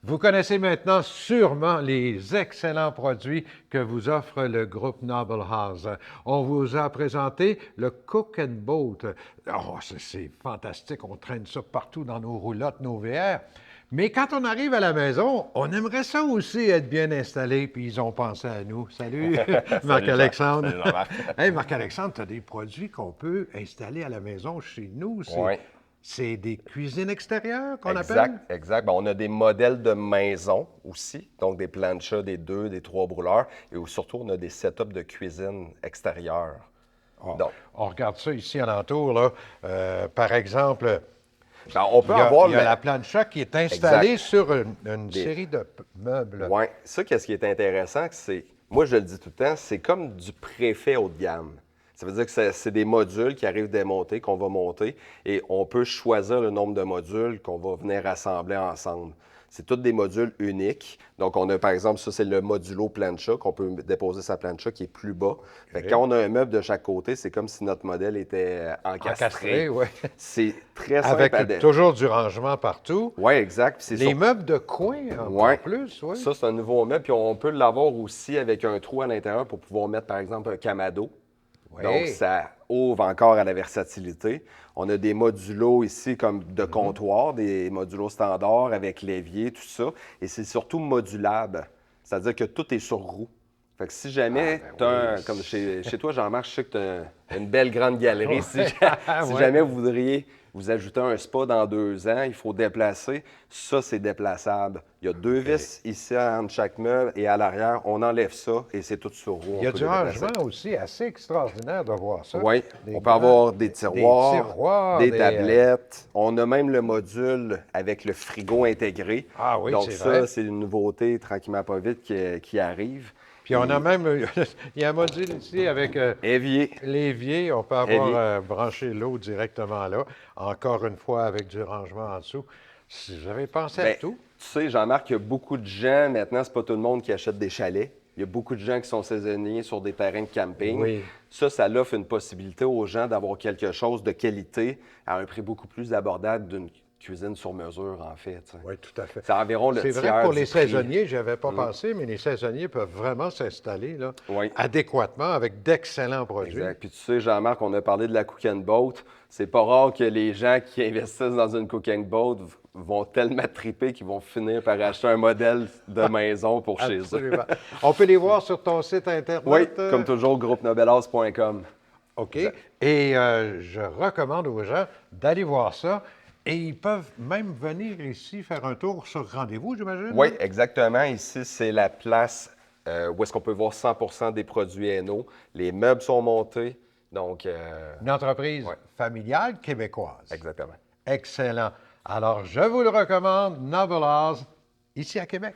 Vous connaissez maintenant sûrement les excellents produits que vous offre le groupe Noble House. On vous a présenté le Cook and Boat. Oh, c'est fantastique, on traîne ça partout dans nos roulottes, nos VR. Mais quand on arrive à la maison, on aimerait ça aussi être bien installé, puis ils ont pensé à nous. Salut, Salut Jean. Marc-Alexandre. Salut Jean-Marc. Hey, Marc-Alexandre, tu as des produits qu'on peut installer à la maison chez nous. Oui, C'est des cuisines extérieures qu'on appelle? exact, exact. Ben, on a des modèles de maison aussi, donc des planchas, des 2, des 3 brûleurs, et surtout on a des setups de cuisine extérieure. Oh, Donc, on regarde ça ici alentour, là. Par exemple, ben, on peut avoir il y a la plancha qui est installée exact. sur une Des... série de meubles. Oui, ça, qu'est-ce qui est intéressant, c'est, moi je le dis tout le temps, c'est comme du préfet haut de gamme. Ça veut dire que c'est des modules qui arrivent démontés, qu'on va monter, et on peut choisir le nombre de modules qu'on va venir assembler ensemble. C'est tous des modules uniques. Donc, on a, par exemple, ça, c'est le modulo plancha, qu'on peut déposer sa plancha qui est plus bas. Fait que quand on a un meuble de chaque côté, c'est comme si notre modèle était encastré. Encastré, oui. C'est très simple Avec toujours du rangement partout. Oui, exact. Puis c'est Les meubles de coin, en Ouais. plus, oui. Ça, c'est un nouveau meuble. Puis on peut l'avoir aussi avec un trou à l'intérieur pour pouvoir mettre, par exemple, un camado. Oui. Donc, ça ouvre encore à la versatilité. On a des modulos ici comme de comptoir, des modulos standards avec l'évier, tout ça. Et c'est surtout modulable. C'est-à-dire que tout est sur roue. Fait que si jamais, comme chez toi, Jean-Marc, je sais que tu as une belle grande galerie. Si Ouais. jamais vous voudriez vous ajouter un spa dans 2 ans, il faut déplacer. Ça, c'est déplaçable. Il y a 2 vis ici entre chaque meuble et à l'arrière. On enlève ça et c'est tout sur roue. Il y a du rangement aussi assez extraordinaire de voir ça. Oui, Des on peut grands- avoir des tiroirs, des des, tablettes. On a même le module avec le frigo intégré. Ah oui, Donc c'est ça, vrai. c'est une nouveauté tranquillement pas vite qui arrive. Puis on a même, il y a un module ici avec Évier. l'évier. On peut avoir Évier. branché l'eau directement là. Encore une fois, avec du rangement en dessous. Si vous avez pensé à Ben, tout. tu sais, Jean-Marc, il y a beaucoup de gens, maintenant, c'est pas tout le monde qui achète des chalets. Il y a beaucoup de gens qui sont saisonniers sur des terrains de camping. Oui. Ça offre une possibilité aux gens d'avoir quelque chose de qualité à un prix beaucoup plus abordable d'une cuisine sur mesure, en fait. Tu sais. Oui, tout à fait. C'est environ le C'est tiers vrai que pour du les prix. saisonniers, je n'avais pas pensé, mais les saisonniers peuvent vraiment s'installer là, Oui. adéquatement avec d'excellents produits. Exact. Puis tu sais, Jean-Marc, on a parlé de la Cook and Boat. C'est pas rare que les gens qui investissent dans une Cook and Boat vont tellement triper qu'ils vont finir par acheter un modèle de maison pour chez eux. Absolument. On peut les voir sur ton site Internet. Oui, comme toujours, groupenobelhouse.com. OK. Exact. Et je recommande aux gens d'aller voir ça. Et ils peuvent même venir ici faire un tour sur rendez-vous, j'imagine? Oui, exactement. Ici, c'est la place où est-ce qu'on peut voir 100 des produits Hainaut. Les meubles sont montés. Donc, Une entreprise ouais. familiale québécoise. Exactement. Excellent. Alors, je vous le recommande, Noble House, ici à Québec.